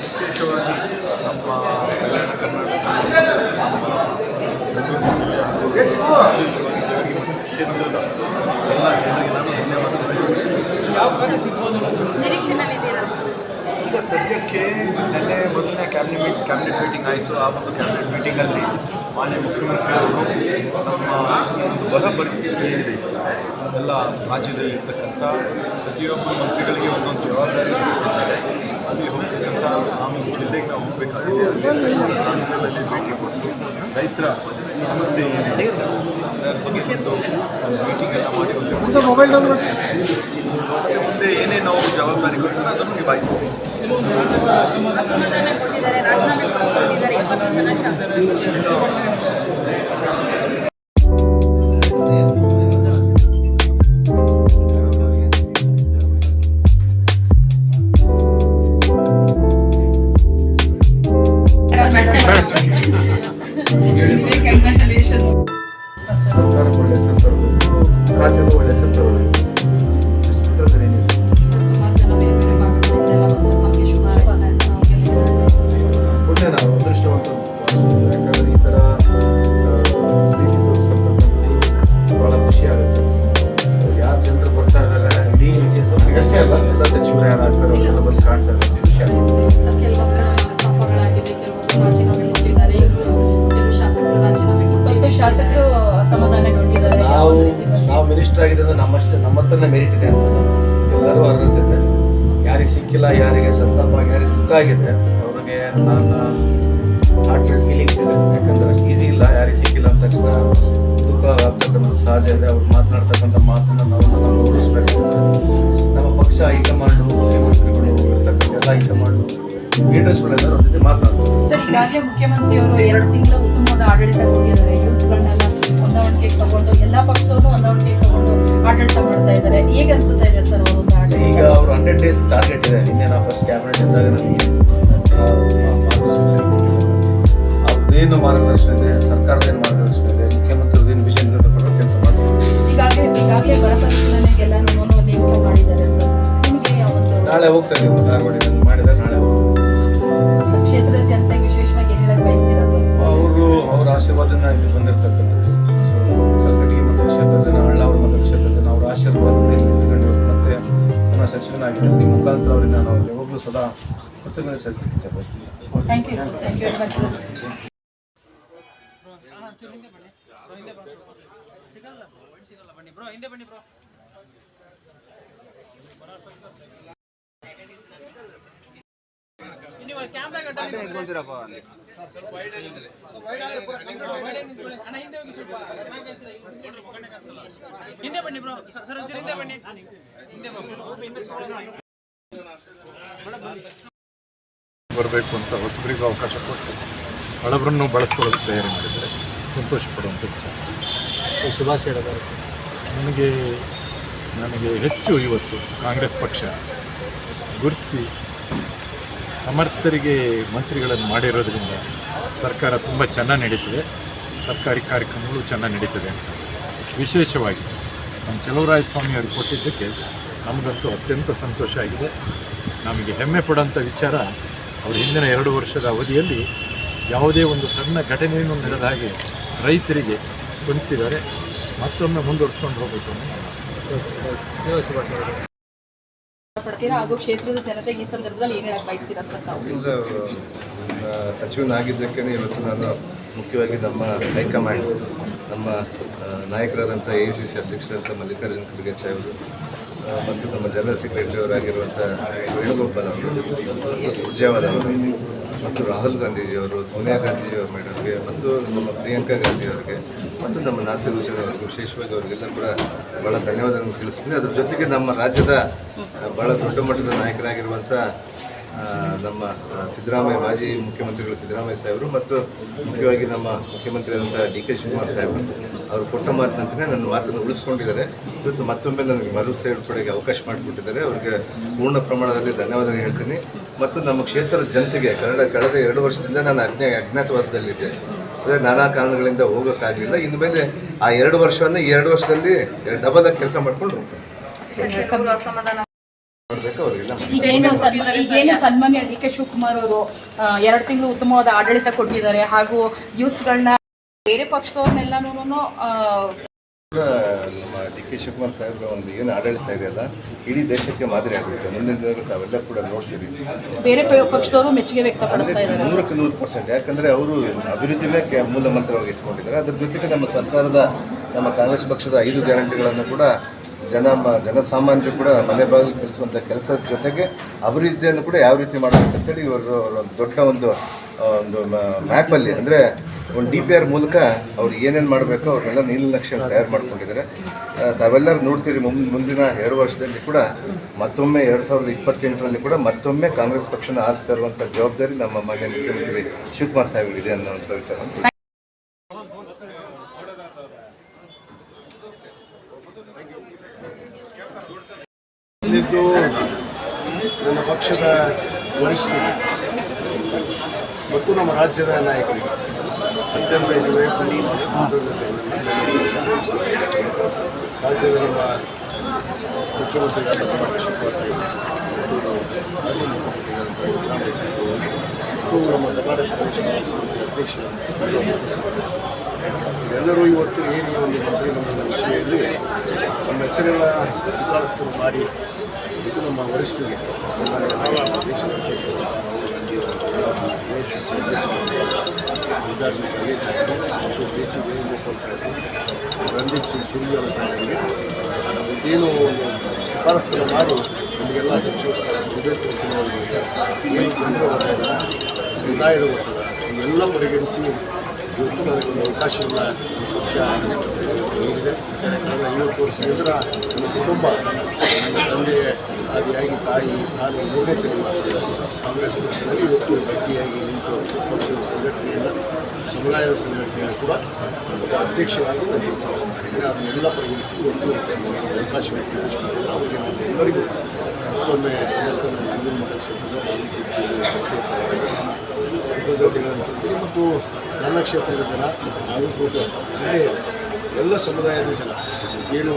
ವಿಶೇಷವಾಗಿ ನಮ್ಮ ಕಲ್ಯಾಣ ಕರ್ನಾಟಕ ವಿಶೇಷವಾಗಿ ದೇವರಿಗೆ ಮತ್ತು ಕ್ಷೇತ್ರದ ಎಲ್ಲ ಜನರಿಗೆ ನಾನು ಧನ್ಯವಾದಗಳು. ಈಗ ಸದ್ಯಕ್ಕೆ ಮೊದಲನೇ ಕ್ಯಾಬಿನೆಟ್ ಮೀಟಿಂಗ್ ಆಯಿತು. ಆ ಒಂದು ಕ್ಯಾಬಿನೆಟ್ ಮೀಟಿಂಗಲ್ಲಿ ಮಾನ್ಯ ಮುಖ್ಯಮಂತ್ರಿಯವರು ನಮ್ಮ ಈ ಒಂದು ಬರ ಪರಿಸ್ಥಿತಿ ಏನಿದೆ ಎಲ್ಲ ರಾಜ್ಯದಲ್ಲಿರ್ತಕ್ಕಂಥ ಪ್ರತಿಯೊಬ್ಬ ಮಂತ್ರಿಗಳಿಗೆ ಒಂದೊಂದು ಜವಾಬ್ದಾರಿ ಕೊಟ್ಟಿದ್ದಾರೆ. ಅಲ್ಲಿ ಹೋಗ್ತಕ್ಕಂಥ ನಾವು ಜಿಲ್ಲೆಗೆ ನಾವು ಹೋಗಬೇಕಾಗಿದೆ. ಅಲ್ಲಿ ಭೇಟಿ ಕೊಟ್ಟು ರೈತರ ಸಮಸ್ಯೆ ಏನಿದೆ ಅದರ ಬಗ್ಗೆ ಒಂದು ಮೀಟಿಂಗ್ ಎಲ್ಲ ಮಾಡಿ ಮುಂದೆ ಏನೇ ನಾವು ಜವಾಬ್ದಾರಿ ಕೊಡ್ತಾರೆ ಅದನ್ನು ನಿಭಾಯಿಸ್ತೀವಿ. ಅಸಮಾಧಾನ ಕೊಟ್ಟಿದ್ದಾರೆ, ರಾಜೀನಾಮೆ ಕೊಟ್ಟಿದ್ದಾರೆ 20 ಜನ ಶಾಸಕರು. ಸರ್ಕಾರ ಒಳ್ಳೆ ಹೆಸರು ತರಬೇಕು, ಖಾತೆಗೂ ಒಳ್ಳೆ ಹೆಸರು ತರಬೇಕು. ಒಳ್ಳೆ ನಾವು ಅದೃಷ್ಟವಂತ ಯಾಕಂದರೆ ಈ ಥರ ಪ್ರೀತಿ ತೋರಿಸ್ತಕ್ಕಂಥದ್ದು ಭಾಳ ಖುಷಿ ಆಗುತ್ತೆ. ಸೊ ಯಾರು ಜನರು ಬರ್ತಾ ಇದ್ದಾರೆ ಇಡೀ ಅಷ್ಟೇ ಅಲ್ಲ, ಎಲ್ಲ ಸಚಿವರು ಯಾರು ಆಗ್ತಾರೆ ಅವರೆಲ್ಲ ಬಂದು ಕಾಣ್ತಾರೆ, ಖುಷಿ ಆಗುತ್ತೆ. ಶಾಸಕರು ಅಸಮಾಧಾನಗೊಂಡಿದ್ದಾರೆ. ನಾವು ಮಿನಿಸ್ಟರ್ ಆಗಿದ್ರೆ ನಮ್ಮ ಹತ್ರನೇ ಮೆರಿಟ್ ಇದೆ ಅಂತ ಎಲ್ಲರೂ ಅರ್ಹತೆ. ಯಾರಿಗೆ ಸಿಕ್ಕಿಲ್ಲ, ಯಾರಿಗೆ ಸಂತಾಪ, ಯಾರಿಗೆ ದುಃಖ ಆಗಿದೆ ಅವ್ರಿಗೆ ನನ್ನ ಹಾರ್ಟ್ಫುಲ್ ಫೀಲಿಂಗ್ಸ್ ಇದೆ. ಯಾಕಂದರೆ ಅಷ್ಟು ಈಸಿ ಇಲ್ಲ, ಯಾರಿಗೆ ಸಿಕ್ಕಿಲ್ಲ ಅಂದ ತಕ್ಷಣ ದುಃಖ ಆಗ್ತಕ್ಕಂಥದ್ದು ಸಹಜ ಇದೆ. ಅವ್ರು ಮಾತನಾಡ್ತಕ್ಕಂಥ ಮಾತನ್ನು ನಾವು ಉಳಿಸ್ಬೇಕಾಗ್ತದೆ. ನಮ್ಮ ಪಕ್ಷ ಹೈಕಮಾಂಡು, ಮುಖ್ಯಮಂತ್ರಿಗಳು ಇರ್ತಕ್ಕಂಥ ಎಲ್ಲ ಹೈಕಮಾಂಡು ಲೀಡರ್ಸ್ಗಳೆಲ್ಲರೂ ಅವ್ರ ಜೊತೆ ಮಾತನಾಡ್ತಾರೆ. ಸರ್, ಈಗಾಗಲೇ ಮುಖ್ಯಮಂತ್ರಿಯವರು 2 ತಿಂಗಳು ಉತ್ತಮವಾದ ಆಡಳಿತ ಕೊಟ್ಟಿದ್ದಾರೆ. ಯೂತ್ಸ್ಗಳನ್ನೆಲ್ಲ ಹೊಂದಾಣಿಕೆಗೆ ತಗೊಂಡು ಎಲ್ಲ ಪಕ್ಷದವರು ಹೊಂದಾಣಿಕೆಗೆ ತಗೊಂಡು ಆಡಳಿತ ಮಾಡ್ತಾ ಇದ್ದಾರೆ. ಹೇಗೆ ಅನಿಸ್ತಾ ಇದೆ ಸರ್ ಅವರು ಆಡಳಿತ? ಈಗ ಅವರು 100 ಡೇಸ್ ಟಾರ್ಗೆಟ್ ಇದೆ. ನಿನ್ನೆ ನಾವು ಫಸ್ಟ್ ಕ್ಯಾಬಿನೆಟ್ ಇದ್ದಾಗ ನನಗೆ ಮಾರ್ಗಸೂಚನೆ ಕೊಟ್ಟಿದ್ದಾರೆ. ಅವ್ರದ್ದೇನು ಮಾರ್ಗದರ್ಶನ ಇದೆ, ಸರ್ಕಾರದೇನು ಮಾರ್ಗದರ್ಶನ ಇದೆ, ಮುಖ್ಯಮಂತ್ರಿದೇನು ವಿಷನ್ ಕೊಡೋ ಕೆಲಸ ಮಾಡ್ತಾರೆ. ಈಗಾಗಲೇ ಬರ ಪರಿಶೀಲನೆಗೆಲ್ಲನೂ ನೇಮಕ ಮಾಡಿದ್ದಾರೆ ಸರ್. ನಿಮಗೆ ಯಾವತ್ತು ನಾಳೆ ಹೋಗ್ತಾ ಇದ್ದೀವಿ, ಧಾರವಾಡ ಮಾಡಿದ್ದಾರೆ, ನಾಳೆ ಕ್ಷೇತ್ರದ ಜನತೆಗೆ ವಿಶೇಷವಾಗಿ ಏನು ಹೇಳಕ್ಕೆ ಬಯಸ್ತೀರಾ ಸರ್? ಅವ್ರ ಆಶೀರ್ವಾದನ ಇಲ್ಲಿ ಬಂದಿರತಕ್ಕಂಥದ್ದು. ಸೊ ಕಲ್ಕಟ್ಟಿಗೆ ಮತ್ತು ಕ್ಷೇತ್ರ ಜನ, ಹಳ್ಳಾವರ ಮತ್ತು ಕ್ಷೇತ್ರ ಜನ ಅವ್ರ ಆಶೀರ್ವಾದದಿಂದ ಇಲ್ಲಿ ನಿಂತ್ಕೊಂಡು ಮತ್ತೆ ನನ್ನ ಸಚಿವನಾಗಿದ್ದರು. ಈ ಮುಖಾಂತರ ಅವರಿಗೆ ನಾನು ಅವ್ರಿಗೆ ಯಾವಾಗಲೂ ಸದಾ ಕೃತಜ್ಞತೆ ಸಲ್ಲಿಸಲಿಕ್ಕೆ ಇಚ್ಛೆ ಬಯಸ್ತೀನಿ. Thank you sir, thank you very much sir. ಹಿಂದೆ ಬನ್ನಿ ಬ್ರೋ, ಸರ್ ಹಿಂದೆ ಬನ್ನಿ. ಬರಬೇಕು ಅಂತ ಹೊಸಬರಿಗೂ ಅವಕಾಶ ಕೊಟ್ಟು ಹಳಬರನ್ನು ಬಳಸ್ಕೊಳ್ಳೋದಕ್ಕೆ ತಯಾರಿ ಮಾಡಿದ್ದಾರೆ. ಸಂತೋಷ ಪಡುವಂಥ ವಿಚಾರ. ಶುಭಾಶಯ ಹೇಳಿದ್ದಾರೆ. ನನಗೆ ಹೆಚ್ಚು ಇವತ್ತು ಕಾಂಗ್ರೆಸ್ ಪಕ್ಷ ಗುರುತಿಸಿ ಸಮರ್ಥರಿಗೆ ಮಂತ್ರಿಗಳನ್ನು ಮಾಡಿರೋದ್ರಿಂದ ಸರ್ಕಾರ ತುಂಬ ಚೆನ್ನಾಗಿ ನಡೀತದೆ, ಸರ್ಕಾರಿ ಕಾರ್ಯಕ್ರಮಗಳು ಚೆನ್ನಾಗಿ ನಡೀತದೆ ಅಂತ. ವಿಶೇಷವಾಗಿ ನಮ್ಮ ಚಲುವರಾಯಸ್ವಾಮಿ ಅವರು ಕೊಟ್ಟಿದ್ದಕ್ಕೆ ನಮಗಂತೂ ಅತ್ಯಂತ ಸಂತೋಷ ಆಗಿದೆ. ನಮಗೆ ಹೆಮ್ಮೆ ಪಡೋಂಥ ವಿಚಾರ, ಅವರು ಹಿಂದಿನ 2 ವರ್ಷದ ಅವಧಿಯಲ್ಲಿ ಯಾವುದೇ ಒಂದು ಸಣ್ಣ ಘಟನೆಯನ್ನು ನಡೆದ ಹಾಗೆ ರೈತರಿಗೆ ಸ್ಪಂದಿಸಿದ್ದಾರೆ. ಮತ್ತೊಮ್ಮೆ ಮುಂದುವರಿಸ್ಕೊಂಡು ಹೋಗಬೇಕು ಅನ್ನೋ ಹಾಗೂ ಕ್ಷೇತ್ರದ ಜನತೆಗೆ ಈ ಸಂದರ್ಭದಲ್ಲಿ ಏನು ಹೇಳಕ್ಕೆ ಬಯಸ್ತೀರಾ ಸರ್ ತಾವು? ಸಚಿವನಾಗಿದ್ದಕ್ಕೇ ಇವತ್ತು ನಾನು ಮುಖ್ಯವಾಗಿ ನಮ್ಮ ಹೈಕಮಾಂಡ್, ನಮ್ಮ ನಾಯಕರಾದಂಥ AICC ಅಧ್ಯಕ್ಷರಾದಂಥ ಮಲ್ಲಿಕಾರ್ಜುನ ಖರ್ಗೆ ಸಾಹೇಬರು ಮತ್ತು ನಮ್ಮ ಜನರಲ್ ಸೆಕ್ರೆಟರಿ ಅವರಾಗಿರುವಂಥ ವೇಣುಗೋಪಾಲ್ ಅವರು ಮತ್ತು ಸುರ್ಜೇವಾಲ ಅವರು ಮತ್ತು ರಾಹುಲ್ ಗಾಂಧೀಜಿಯವರು, ಸೋನಿಯಾ ಗಾಂಧೀಜಿಯವ್ರ ಮೇಡಮ್ಗೆ ಮತ್ತು ನಮ್ಮ ಪ್ರಿಯಾಂಕಾ ಗಾಂಧಿಯವರಿಗೆ ಮತ್ತು ನಮ್ಮ ನಾಸಿರ್ ಹುಸೇನ್ ಅವರಿಗೆ ವಿಶೇಷವಾಗಿ ಅವರಿಗೆಲ್ಲ ಕೂಡ ಭಾಳ ಧನ್ಯವಾದಗಳನ್ನು ತಿಳಿಸ್ತೀನಿ. ಅದ್ರ ಜೊತೆಗೆ ನಮ್ಮ ರಾಜ್ಯದ ಭಾಳ ದೊಡ್ಡ ಮಟ್ಟದ ನಾಯಕರಾಗಿರುವಂಥ ನಮ್ಮ ಸಿದ್ದರಾಮಯ್ಯ, ಮಾಜಿ ಮುಖ್ಯಮಂತ್ರಿಗಳು ಸಿದ್ದರಾಮಯ್ಯ ಸಾಹೇಬರು ಮತ್ತು ಮುಖ್ಯವಾಗಿ ನಮ್ಮ ಮುಖ್ಯಮಂತ್ರಿಯಾದಂಥ DK ಶಿವಕುಮಾರ್ ಸಾಹೇಬರು ಅವರು ಕೊಟ್ಟ ಮಾತಿನಂತೆಯೇ ನನ್ನ ಮಾತನ್ನು ಉಳಿಸ್ಕೊಂಡಿದ್ದಾರೆ. ಇವತ್ತು ಮತ್ತೊಮ್ಮೆ ನನಗೆ ಮರು ಸೇರ್ಪಡೆಗೆ ಅವಕಾಶ ಮಾಡಿಕೊಟ್ಟಿದ್ದಾರೆ. ಅವರಿಗೆ ಪೂರ್ಣ ಪ್ರಮಾಣದಲ್ಲಿ ಧನ್ಯವಾದ ಹೇಳ್ತೀನಿ. ಮತ್ತು ನಮ್ಮ ಕ್ಷೇತ್ರದ ಜನತೆಗೆ ಕಳೆದ 2 ವರ್ಷದಿಂದ ನಾನು ಅಜ್ಞಾತವಾಸದಲ್ಲಿದ್ದೆ. ಅಂದರೆ ನಾನಾ ಕಾರಣಗಳಿಂದ ಹೋಗೋಕ್ಕಾಗಲಿಲ್ಲ. ಇನ್ನು ಮೇಲೆ ಆ 2 ವರ್ಷವನ್ನು ಈ 2 ವರ್ಷದಲ್ಲಿ ಡಬಲ್ ಆಗಿ ಕೆಲಸ ಮಾಡ್ಕೊಂಡು ಹೋಗ್ತೇನೆ. ಮಾಡಬೇಕು ಅವರಿಗೆಲ್ಲ ಈಗೇನು ಸನ್ಮಾನ್ಯ ಡಿ ಕೆ ಶಿವಕುಮಾರ್ ಅವರು 2 ತಿಂಗಳು ಉತ್ತಮವಾದ ಆಡಳಿತ ಕೊಟ್ಟಿದ್ದಾರೆ ಹಾಗೂ ಯೂತ್ಸ್ಗಳನ್ನ ಬೇರೆ ಪಕ್ಷದವ್ರನ್ನೆಲ್ಲನೂ ನಮ್ಮ ಡಿ ಕೆ ಶಿವಕುಮಾರ್ ಸಾಹೇಬ್ರ ಒಂದು ಏನು ಆಡಳಿತ ಇದೆಯಲ್ಲ ಇಡೀ ದೇಶಕ್ಕೆ ಮಾದರಿ ಆಗುತ್ತೆ. ಮುಂದಿನ ದಿನಗಳು ತಾವೆಲ್ಲ ಕೂಡ ನೋಡ್ತೀವಿ. ಬೇರೆ ಪಕ್ಷದವರು ಮೆಚ್ಚುಗೆ ವ್ಯಕ್ತಪಡಿಸ್ತಾ ಇದ್ದಾರೆ 100% ಯಾಕಂದರೆ ಅವರು ಅಭಿವೃದ್ಧಿನೇ ಮೂಲ ಮಂತ್ರವಾಗಿ ಇಟ್ಕೊಂಡಿದ್ದಾರೆ. ಅದ್ರ ಜೊತೆಗೆ ನಮ್ಮ ಸರ್ಕಾರದ ನಮ್ಮ ಕಾಂಗ್ರೆಸ್ ಪಕ್ಷದ 5 ಗ್ಯಾರಂಟಿಗಳನ್ನು ಕೂಡ ಜನಸಾಮಾನ್ಯರು ಕೂಡ ಮನೆ ಬಾಗಿಲು ಕಲಿಸುವಂಥ ಕೆಲಸದ ಜೊತೆಗೆ ಅಭಿವೃದ್ಧಿಯನ್ನು ಕೂಡ ಯಾವ ರೀತಿ ಮಾಡಬೇಕು ಅಂತೇಳಿ ಇವರು ಒಂದು ದೊಡ್ಡ ಒಂದು ಮ್ಯಾಪಲ್ಲಿ ಅಂದರೆ ಒಂದು DPR ಮೂಲಕ ಅವ್ರು ಏನೇನು ಮಾಡಬೇಕು ಅವ್ರನ್ನೆಲ್ಲ ನೀಲನಕ್ಷೆಯನ್ನು ತಯಾರು ಮಾಡ್ಕೊಂಡಿದ್ದಾರೆ. ತಾವೆಲ್ಲರೂ ನೋಡ್ತೀರಿ ಮುಂದಿನ 2 ವರ್ಷದಲ್ಲಿ ಕೂಡ ಮತ್ತೊಮ್ಮೆ 2028ರಲ್ಲಿ ಕೂಡ ಮತ್ತೊಮ್ಮೆ ಕಾಂಗ್ರೆಸ್ ಪಕ್ಷನ ಆರಿಸ್ತಾ ಇರುವಂಥ ಜವಾಬ್ದಾರಿ ನಮ್ಮ ಮಾನ್ಯ ಮುಖ್ಯಮಂತ್ರಿ ಶಿವಕುಮಾರ್ ಸಾಹೇಬರಿದೆ ಅನ್ನೋಂಥ ವಿಚಾರ. ಇಲ್ಲಿದ್ದು ನನ್ನ ಪಕ್ಷದ ವರಿಷ್ಠರಿಗೆ ಮತ್ತು ನಮ್ಮ ರಾಜ್ಯದ ನಾಯಕರಿಗೆ ಅತ್ಯಂತ ರಾಜ್ಯದ ನಮ್ಮ ಮುಖ್ಯಮಂತ್ರಿಗಳಾದ ಶಿವಕುಮಾರ್ ಸಾಹೇಬ್ ಮಾಜಿ ಮುಖ್ಯಮಂತ್ರಿಗಳಾದ ಸಿದ್ದರಾಮಯ್ಯ ಸಾಹೇಬ್ ಮತ್ತು ನಮ್ಮ ಕರ್ನಾಟಕ ಪ್ರದೇಶ ಕಾಂಗ್ರೆಸ್ ಅಧ್ಯಕ್ಷರು ಎಲ್ಲರೂ ಇವತ್ತು ಏನು ಒಂದು ಮಂತ್ರಿಮಂಡಲದ ವಿಷಯದಲ್ಲಿ ನಮ್ಮ ಹೆಸರೆಲ್ಲ ಶಿಫಾರಸನ್ನು ಮಾಡಿ ಇದು ನಮ್ಮ ವರಿಷ್ಠರಿಗೆ ದೇಶದ ಅಧ್ಯಕ್ಷರು AICC ಅಧ್ಯಕ್ಷರು ಮಲ್ಲಿಕಾರ್ಜುನ ಖರ್ಗೆ ಸಾಹೇಬರು ಮತ್ತು JC ವೇಣುಗೋಪಾಲ್ ಸಾಹೇಬರು ರಣದೀಪ್ ಸಿಂಗ್ ಸುರ್ಜೇವಾಲಾ ಸಾಹೇಬರಿಗೆ ಇದೇನು ಒಂದು ಶಿಫಾರಸನ್ನು ಮಾಡಿ ನಮಗೆಲ್ಲ ಸಚಿವ ಸ್ಥಾನ ನೀಡಬೇಕು ಏನು ಜನರ ಒತ್ತಡ ಸಮುದಾಯದ ಒತ್ತಡ ಇವೆಲ್ಲ ಪರಿಗಣಿಸಿ ಇವತ್ತು ನನಗೊಂದು ಅವಕಾಶವನ್ನು ಪಕ್ಷ ನೀಡಿದೆ. ಕಳೆದ 50 ವರ್ಷದಿಂದ ನನ್ನ ಕುಟುಂಬ ನನ್ನ ತಂದೆ ಆದಿಯಾಗಿ ತಾಯಿ ನಾನು 3ನೇ ತಲೆಮಾರು ಕಾಂಗ್ರೆಸ್ ಪಕ್ಷದಲ್ಲಿ ಇವತ್ತು ಗಟ್ಟಿಯಾಗಿ ನಿಂತು ಪಕ್ಷದ ಸಂಘಟನೆಯನ್ನು ಸಮುದಾಯದ ಸಂಘಟನೆಯನ್ನು ಕೂಡ ಅಧ್ಯಕ್ಷರಾಗಿ ನಾನು ಕೆಲಸವನ್ನು ಮಾಡಿದ್ದೇನೆ. ಅದನ್ನೆಲ್ಲ ಪರಿಗಣಿಸಿ ಇವತ್ತು ಅವಕಾಶವನ್ನು ನೀಡಿಸಿಕೊಂಡಿದ್ದರು. ಅವರಿಗೆ ನಾನು ಎಲ್ಲರಿಗೂ ಮತ್ತೊಮ್ಮೆ ಸಮಸ್ತ ಹಿಂದಿನ ಮತಕ್ಷೇತ್ರದ ಕೃತಜ್ಞತೆಗಳನ್ನು ಸಲ್ಲಿಸಿ ಮತ್ತು ನನ್ನ ಕ್ಷೇತ್ರದ ಜನ ಬಾಗಲಕೋಟೆ ಜಿಲ್ಲೆಯ ಎಲ್ಲ ಸಮುದಾಯದ ಜನ ಏನು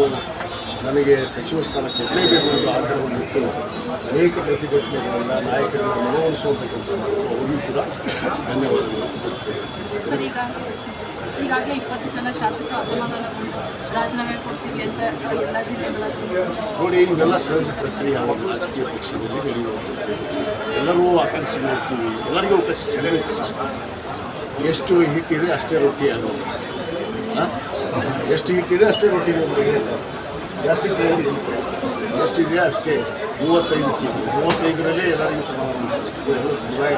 ನನಗೆ ಸಚಿವ ಸ್ಥಾನ ಕೊಡಲೇಬೇಕು ಎಂಬ ಆಗ್ರಹವನ್ನು ಇಟ್ಟು ಅನೇಕ ಪ್ರತಿಭಟನೆಗಳಿಂದ ನಾಯಕರನ್ನು ಮನವೊಲಿಸುವಂಥ ಕೆಲಸ ಮಾಡಿದ್ರು. ಅವರಿಗೂ ಕೂಡ ಧನ್ಯವಾದಗಳು. ಈಗಾಗಲೇ 20 ಜನ ಶಾಸಕರು ಅಸಮಾಧಾನಗೊಂಡು ರಾಜೀನಾಮೆ ಕೊಡ್ತೀವಿ ಅಂತ ಎಲ್ಲ ಜಿಲ್ಲೆಗಳಲ್ಲಿ ನೋಡಿ, ಇವೆಲ್ಲ ಸಹಜ ಪ್ರಕ್ರಿಯೆ. ಆವಾಗ ರಾಜಕೀಯ ಪಕ್ಷದಲ್ಲಿ ನಡೆಯುವಂಥದ್ದು ಎಲ್ಲರೂ ಆಕಾಂಕ್ಷೆ ಮಾಡ್ತೀವಿ, ಎಲ್ಲರಿಗೂ ಅವಕಾಶ ಸೆಳೆಯುತ್ತೆ. ಎಷ್ಟು ಹಿಟ್ಟಿದೆ ಅಷ್ಟೇ ರೊಟ್ಟಿ ಆಗೋದು, ಎಷ್ಟು ಹಿಟ್ಟಿದೆ ಅಷ್ಟೇ ರೊಟ್ಟಿ ಜಾಸ್ತಿ ಕೇಳಿ ಎಷ್ಟಿದೆಯಾ ಅಷ್ಟೇ 35 ಸೀಟು 35ರಲ್ಲೇ ಎಲ್ಲರಿಗೂ ಸಮಾಧಾನ ಮಾಡಿಸ್ಬೇಕು, ಎಲ್ಲ ಸಮುದಾಯ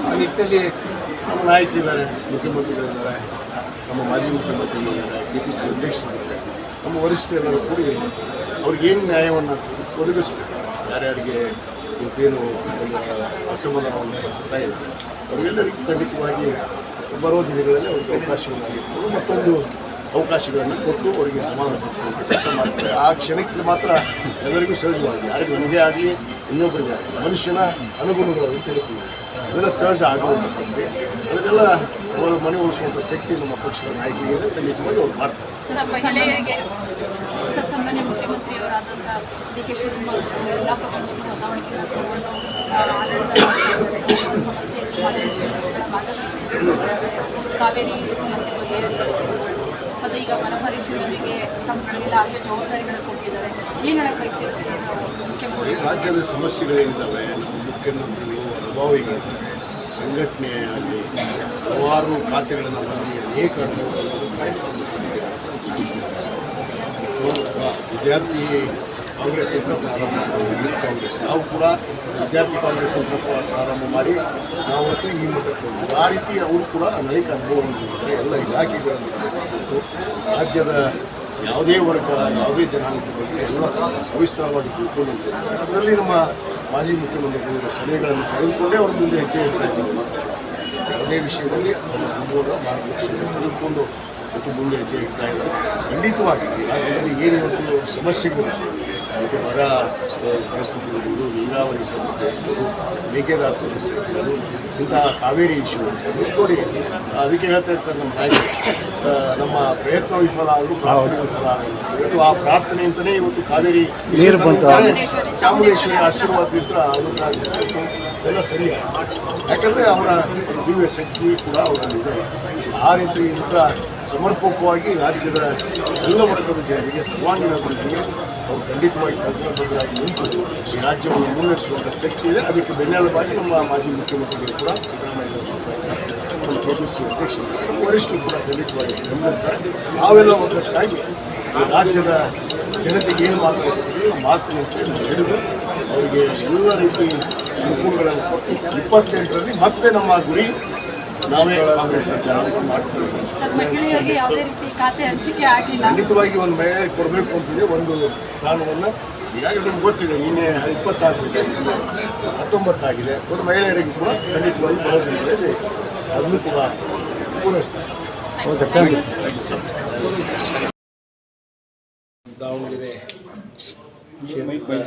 ಆ ನಿಟ್ಟಿನಲ್ಲಿ ನಮ್ಮ ನಾಯಕರಿದ್ದಾರೆ, ಮುಖ್ಯಮಂತ್ರಿಗಳಿದ್ದಾರೆ, ನಮ್ಮ ಮಾಜಿ ಮುಖ್ಯಮಂತ್ರಿಗಳಿದ್ದಾರೆ, KPC ಅಧ್ಯಕ್ಷರಿದ್ದಾರೆ, ನಮ್ಮ ವರಿಷ್ಠರೆಲ್ಲರೂ ಕೂಡಿ ಅವ್ರಿಗೇನು ನ್ಯಾಯವನ್ನು ಒದಗಿಸ್ಬೇಕು, ಯಾರ್ಯಾರಿಗೆ ಇವತ್ತೇನು ಅಸಮಾಧಾನವನ್ನು ಬರ್ತಾ ಇದೆ ಅವರಿಗೆಲ್ಲರಿಗೂ ಖಂಡಿತವಾಗಿ ಬರೋ ದಿನಗಳಲ್ಲಿ ಅವ್ರಿಗೆ ಅವಕಾಶವನ್ನು ತೆಗೆದುಕೊಂಡು ಮತ್ತೊಂದು ಅವಕಾಶಗಳನ್ನು ಕೊಟ್ಟು ಅವರಿಗೆ ಸಮಾಧಾನ ಪಡಿಸುವಂಥ ಕೆಲಸ ಮಾಡ್ತಾರೆ. ಆ ಕ್ಷಣಕ್ಕೆ ಮಾತ್ರ ಎಲ್ಲರಿಗೂ ಸಹಜವಾಗಿ ಯಾರಿಗೂ ನನಗೇ ಆಗಲಿ ಇನ್ನೊಬ್ಬರಿಗೆ ಆಗಲಿ ಮನುಷ್ಯನ ಅನುಗುಣಗಳು ಅಂತ ಹೇಳ್ತೀವಿ, ಅದೆಲ್ಲ ಸಹಜ ಆಗುವಂಥ ಪ್ರಕ್ರಿಯೆ. ಅದನ್ನೆಲ್ಲ ಅವರು ಮನೆ ಉಳಿಸುವಂಥ ಶಕ್ತಿ ನಮ್ಮ ಪಕ್ಷದ ನಾಯಕರಿಗೆ ಖಂಡಿತವಾಗಿ ಅವ್ರು ಮಾಡ್ತಾರೆ. ಸಾಮಾನ್ಯ ಮುಖ್ಯಮಂತ್ರಿಯವರಾದಂಥ ಡಿ ಕೆ ಶಿವಕುಮಾರ್ ಎಲ್ಲ ಪಕ್ಷಗಳನ್ನು ಹೊಂದಾಣಿಕೆಯನ್ನು ತಗೊಂಡು ಆಡಳಿತ ಸಮಸ್ಯೆ ಮಾಜಿ ಮುಖ್ಯಮಂತ್ರಿಗಳ ಭಾಗದ ಕಾವೇರಿ ಸಮಸ್ಯೆ ಬಗೆಹರಿಸಬೇಕು ಮತ್ತು ಈಗ ಮನ ಪರಿಶೀಲನೆಗೆ ತಮ್ಮಗಳಿಗೆಲ್ಲ ಆಯಾ ಜವಾಬ್ದಾರಿಗಳನ್ನು ಕೊಟ್ಟಿದ್ದಾರೆ. ಏನು ಹೇಳಕ್ಕೆ ಬಯಸ್ತೀರ ಸರ್ ಮುಖ್ಯಮಂತ್ರಿ? ರಾಜ್ಯದ ಸಮಸ್ಯೆಗಳೇನಿದ್ದಾವೆ ನಮ್ಮ ಮುಖ್ಯಮಂತ್ರಿಗಳು ಅನುಭವಿಗಳು ಸಂಘಟನೆ ಆಗಲಿ ಹಲವಾರು ಖಾತೆಗಳನ್ನು ಬಂದು ಅನೇಕ ವಿದ್ಯಾರ್ಥಿ ಕಾಂಗ್ರೆಸ್ನಿಂದ ಪ್ರಾರಂಭ ಮಾಡಿ ಯೂತ್ ಕಾಂಗ್ರೆಸ್ ನಾವು ಕೂಡ ವಿದ್ಯಾರ್ಥಿ ಕಾಂಗ್ರೆಸ್ ಅಂತ ಪ್ರಾರಂಭ ಮಾಡಿ ನಾವು ಈ ಮಟ್ಟಕ್ಕೆ ಆ ರೀತಿ ಅವರು ಕೂಡ ಅನೇಕ ಅನುಭವವನ್ನು ಹೊಂದಿದ್ದಾರೆ. ಎಲ್ಲ ಇಲಾಖೆಗಳನ್ನು ಮತ್ತು ರಾಜ್ಯದ ಯಾವುದೇ ವರ್ಗ ಯಾವುದೇ ಜನಾಂಗದ ಬಗ್ಗೆ ಎಲ್ಲ ಸವಿಸ್ತಾರವಾಗಿ ತಿಳ್ಕೊಂಡಿದ್ದಾರೆ. ಅದರಲ್ಲಿ ನಮ್ಮ ಮಾಜಿ ಮುಖ್ಯಮಂತ್ರಿಗಳ ಸಲಹೆಗಳನ್ನು ತೆಗೆದುಕೊಂಡೇ ಅವ್ರ ಮುಂದೆ ಹೆಜ್ಜೆ ಇಡ್ತಾ ಇದ್ದೀವಿ. ಯಾವುದೇ ವಿಷಯದಲ್ಲಿ ನಮ್ಮ ಅನುಭವದ ಮಾರ್ಗದರ್ಶನ ತೆಗೆದುಕೊಂಡು ಮತ್ತು ಮುಂದೆ ಹೆಜ್ಜೆ ಇಡ್ತಾ ಇದ್ದಾರೆ. ಖಂಡಿತವಾಗಿ ರಾಜ್ಯದಲ್ಲಿ ಏನು ಇವತ್ತು ಸಮಸ್ಯೆಗಳಿದೆ ಮತ್ತು ಬರ ಪರಿಸ್ಥಿತಿ ಇರ್ಬೋದು, ನೀರಾವರಿ ಸಮಸ್ಯೆ ಇರ್ಬೋದು, ಮೇಕೆದಾಟು ಸಮಸ್ಯೆ ಇರ್ಬೋದು, ಇಂತಹ ಕಾವೇರಿ ಇಶ್ಯೂ ನೋಡಿ. ಅದಕ್ಕೆ ಹೇಳ್ತಾ ಇರ್ತಾರೆ ನಮ್ಮ ನಾಯಕರು, ನಮ್ಮ ಪ್ರಯತ್ನ ವಿಫಲ ಆದರೂ ಪ್ರಾರ್ಥನೆ ವಿಫಲ ಆಗಲ್ಲ. ಇವತ್ತು ಆ ಪ್ರಾರ್ಥನೆ ಅಂತಲೇ ಇವತ್ತು ಕಾವೇರಿ ನೀರು ಬಂತು. ಚಾಮುಂಡೇಶ್ವರಿ ಆಶೀರ್ವಾದದಿಂದ ಅವರಾಗಿರ್ಬೇಕು ಎಲ್ಲ ಸರಿ. ಯಾಕಂದರೆ ಅವರ ದಿವ್ಯ ಶಕ್ತಿ ಕೂಡ ಅವರಲ್ಲಿದೆ. ಆ ರೀತಿ ಇಂಥ ಸಮರ್ಪಕವಾಗಿ ರಾಜ್ಯದ ಎಲ್ಲ ವರ್ಗದ ಜನರಿಗೆ ಸರ್ವಾಂಗೀಣ ಅಭಿವೃದ್ಧಿಗೆ ಅವರು ಖಂಡಿತವಾಗಿ ಕಲ್ಪನಾಬದ್ಧರಾಗಿ ನಿಂತು ಈ ರಾಜ್ಯವನ್ನು ಮುನ್ನಡೆಸುವಂಥ ಶಕ್ತಿ ಇದೆ. ಅದಕ್ಕೆ ಬೆನ್ನೆಲುಬಾಗಿ ನಮ್ಮ ಮಾಜಿ ಮುಖ್ಯಮಂತ್ರಿಗಳು ಕೂಡ ಸಿದ್ದರಾಮಯ್ಯ ಸರ್ ಮಾಡ್ತಾ ಇದ್ದಾರೆ, ನಮ್ಮ KPC ಅಧ್ಯಕ್ಷರು, ನಮ್ಮ ವರಿಷ್ಠರು ಕೂಡ ಖಂಡಿತವಾಗಿ ಗಮನಿಸ್ತಾರೆ. ನಾವೆಲ್ಲ ಒಗ್ಗಟ್ಟಾಗಿ ಈ ರಾಜ್ಯದ ಜನತೆಗೆ ಏನು ಮಾತಾಡ್ತಿದ್ದೀವಿ ಆ ಮಾತಿನಂತೆ ನಾವು ಹಿಡಿದು ಅವರಿಗೆ ಎಲ್ಲ ರೀತಿ ಅನುಕೂಲಗಳನ್ನು ಕೊಟ್ಟು 28ರಲ್ಲಿ ಮತ್ತೆ ನಮ್ಮ ಗುರಿ ನಾವೇ ಕಾಂಗ್ರೆಸ್ ಸರ್ಕಾರ ಮಾಡ್ತೀವಿ. ಸರ್, ಮಹಿಳೆಯರಿಗೆ ಯಾವುದೇ ರೀತಿ ಖಾತೆ ಹಂಚಿಕೆ ಆಗಿಲ್ಲ. ಖಂಡಿತವಾಗಿ ಒಂದು ಮಹಿಳೆ ಕೊಡಬೇಕು ಅಂತಿದೆ ಒಂದು ಸ್ಥಾನವನ್ನು. ಈಗಾಗಲೇ ನಿಮ್ಗೆ ಗೊತ್ತಿದೆ, ನಿನ್ನೆ 20 ಆಗ್ಬಿಟ್ಟಿದೆ, 19 ಆಗಿದೆ. ಒಂದು ಮಹಿಳೆಯರಿಗೆ ಕೂಡ ಖಂಡಿತವಾಗಿ ಬರೋದಿದೆ, ಅದನ್ನು ಕೂಡ ಪೂರೈಸ್ತಾರೆ. ದಾವಣಗೆರೆ ಕ್ಷೇತ್ರದ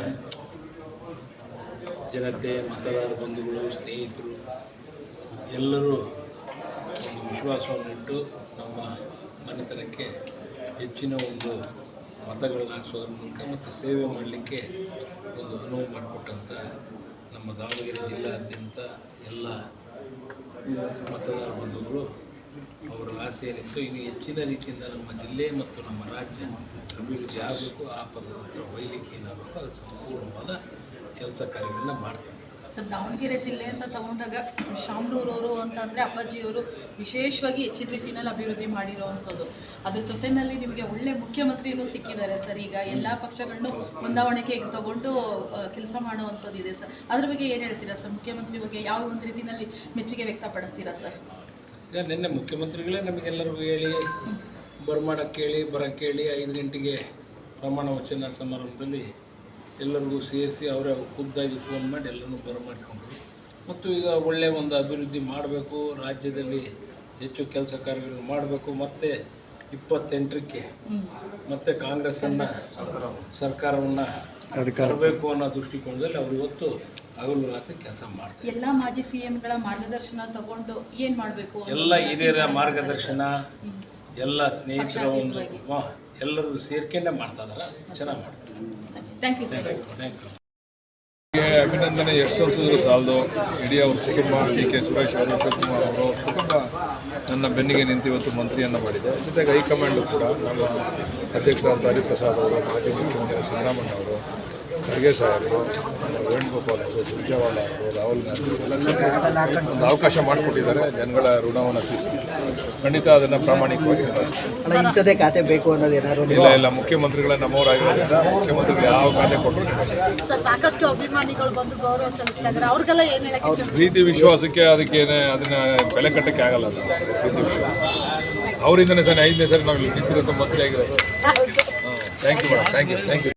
ಜನತೆ, ಮತದಾರ ಬಂಧುಗಳು, ಸ್ನೇಹಿತರು ಎಲ್ಲರೂ ಒಂದು ವಿಶ್ವಾಸವನ್ನಿಟ್ಟು ನಮ್ಮ ಮನೆತನಕ್ಕೆ ಹೆಚ್ಚಿನ ಒಂದು ಮತಗಳನ್ನು ಹಾಕಿಸೋದ್ರ ಮೂಲಕ ಮತ್ತು ಸೇವೆ ಮಾಡಲಿಕ್ಕೆ ಒಂದು ಅನುವು ಮಾಡಿಕೊಟ್ಟಂಥ ನಮ್ಮ ದಾವಣಗೆರೆ ಜಿಲ್ಲಾದ್ಯಂತ ಎಲ್ಲ ಮತದಾರ ಬಂಧುಗಳು ಅವರ ಆಸೆ ಏನಿತ್ತು, ಇನ್ನು ಹೆಚ್ಚಿನ ರೀತಿಯಿಂದ ನಮ್ಮ ಜಿಲ್ಲೆ ಮತ್ತು ನಮ್ಮ ರಾಜ್ಯ ಅಭಿವೃದ್ಧಿ ಆಗಬೇಕು, ಆ ಪದದ ಹತ್ರ ಒಯ್ಯಲಿಕ್ಕೆ ಏನಾಗಬೇಕು ಅದು ಸಂಪೂರ್ಣವಾದ ಕೆಲಸ ಕಾರ್ಯಗಳನ್ನ ಮಾಡ್ತಾರೆ. ಸರ್, ದಾವಣಗೆರೆ ಜಿಲ್ಲೆ ಅಂತ ತಗೊಂಡಾಗ ಶಾಮನೂರವರು ಅಂತಂದರೆ ಅಪ್ಪಾಜಿಯವರು ವಿಶೇಷವಾಗಿ ಹೆಚ್ಚಿನ ರೀತಿಯಲ್ಲಿ ಅಭಿವೃದ್ಧಿ ಮಾಡಿರೋವಂಥದ್ದು. ಅದ್ರ ಜೊತೆಯಲ್ಲಿ ನಿಮಗೆ ಒಳ್ಳೆ ಮುಖ್ಯಮಂತ್ರಿನೂ ಸಿಕ್ಕಿದ್ದಾರೆ ಸರ್. ಈಗ ಎಲ್ಲ ಪಕ್ಷಗಳನ್ನು ಹೊಂದಾವಣಿಕೆಗೆ ತಗೊಂಡು ಕೆಲಸ ಮಾಡುವಂಥದ್ದು ಇದೆ ಸರ್. ಅದ್ರ ಬಗ್ಗೆ ಏನು ಹೇಳ್ತೀರಾ ಸರ್? ಮುಖ್ಯಮಂತ್ರಿ ಬಗ್ಗೆ ಯಾವ ಒಂದು ರೀತಿಯಲ್ಲಿ ಮೆಚ್ಚುಗೆ ವ್ಯಕ್ತಪಡಿಸ್ತೀರಾ ಸರ್? ಈಗ ನಿನ್ನೆ ಮುಖ್ಯಮಂತ್ರಿಗಳೇ ನಮಗೆಲ್ಲರಿಗೂ ಹೇಳಿ ಬರಮಾಡಕ್ಕೆ ಹೇಳಿ ಬರೋಕ್ಕೆ ಹೇಳಿ 5 ಗಂಟೆಗೆ ಪ್ರಮಾಣ ವಚನ ಸಮಾರಂಭದಲ್ಲಿ ಎಲ್ಲರಿಗೂ ಸೇರಿಸಿ ಅವರೇ ಖುದ್ದಾಗಿ ಫೋನ್ ಮಾಡಿ ಎಲ್ಲರೂ ಬರಮಾಡ್ಕೊಂಡ್ರು. ಮತ್ತು ಈಗ ಒಳ್ಳೆಯ ಒಂದು ಅಭಿವೃದ್ಧಿ ಮಾಡಬೇಕು, ರಾಜ್ಯದಲ್ಲಿ ಹೆಚ್ಚು ಕೆಲಸ ಕಾರ್ಯಗಳನ್ನು ಮಾಡಬೇಕು, ಮತ್ತು 28ಕ್ಕೆ ಮತ್ತೆ ಕಾಂಗ್ರೆಸ್ಸನ್ನು ಸರ್ಕಾರವನ್ನು ತರಬೇಕು ಅನ್ನೋ ದೃಷ್ಟಿಕೋನದಲ್ಲಿ ಅವರು ಇವತ್ತು ಹಗಲು ರಾತ್ರಿ ಕೆಲಸ ಮಾಡ್ತಾರೆ. ಎಲ್ಲ ಮಾಜಿ CMಗಳ ಮಾರ್ಗದರ್ಶನ ತಗೊಂಡು ಏನು ಮಾಡಬೇಕು, ಎಲ್ಲ ಹಿರಿಯರ ಮಾರ್ಗದರ್ಶನ, ಎಲ್ಲ ಸ್ನೇಹಿತರ ಒಂದು ಎಲ್ಲರೂ ಸೇರ್ಕೊಂಡೇ ಮಾಡ್ತಾ ಇದ್ದಾರೆ, ಚೆನ್ನಾಗಿ ಮಾಡ್ತಾರೆ. Thank you sir. Thank you. ಅಭಿನಂದನೆ ಎಷ್ಟು ಸಲ್ಲಿಸಿದ್ರು ಸಾಲದು. ಇಡೀ ಅವ್ರ ಕುಟುಂಬ DK ಸುರೇಶ್ ಅವರು, ಶಿವಕುಮಾರ್ ಅವರು ಕುಟುಂಬ ನನ್ನ ಬೆನ್ನಿಗೆ ನಿಂತು ಇವತ್ತು ಮಂತ್ರಿಯನ್ನು ಮಾಡಿದೆ. ಜೊತೆಗೆ ಹೈಕಮಾಂಡು ಕೂಡ ನಮ್ಮ ಅಧ್ಯಕ್ಷರಾದ ಹರಿಪ್ರಸಾದ್ ಅವರು, ಮಾಜಿ ಮುಖ್ಯಮಂತ್ರಿ ಸಿದ್ದರಾಮಯ್ಯ ಅವರು, ಖರ್ಗೆ ಸಾಹೇಬರು, ವೇಣುಗೋಪಾಲ್ ಅವರು, ಸುರ್ಜೇವಾಲ ಅವರು, ರಾಹುಲ್ ಗಾಂಧಿ ಅವರೆಲ್ಲ ಸೇರಿ ಒಂದು ಅವಕಾಶ ಮಾಡಿಕೊಟ್ಟಿದ್ದಾರೆ ಜನಗಳ ಋಣವನ್ನು ತೀರಿಸಲಿಕ್ಕೆ. ಖಂಡಿತ ಅದನ್ನು ಪ್ರಾಮಾಣಿಕವಾಗಿ ನಿರ್ವಹಿಸ್ತಾರೆ. ಇಂಥದ್ದೇ ಖಾತೆ ಬೇಕು ಅನ್ನೋದು ಏನಾದ್ರು ಇಲ್ಲ, ಮುಖ್ಯಮಂತ್ರಿಗಳ ನಮ್ಮವರಾಗಿರೋದ್ರಿಂದ ಮುಖ್ಯಮಂತ್ರಿಗಳು ಯಾವ ಖಾತೆ ಕೊಟ್ಟರು ನಿರ್ವಹಿಸ್ತಾರೆ. ಸಾಕಷ್ಟು ಅಭಿಮಾನಿಗಳು ಬಂದು ಗೌರವ ಸಲ್ಲಿಸ್ತಾ ಇದ್ದಾರೆ, ಅವ್ರಿಗೆಲ್ಲ ಏನು ಹೇಳಕ್ಕೆ ಪ್ರೀತಿ ವಿಶ್ವಾಸಕ್ಕೆ ಅದಕ್ಕೇನೆ ಅದನ್ನ ಬೆಲೆ ಕಟ್ಟಕ್ಕೆ ಆಗಲ್ಲ. ಅದು ಪ್ರೀತಿ ವಿಶ್ವಾಸ ಅವರಿಂದನೇ ಸರಿ 5ನೇ ಸರಿ ನಾವು ಇಲ್ಲಿ ನಿಂತಿರೋದು ಮಂತ್ರಿ ಆಗಿರೋದು. Thank you madam, thank you.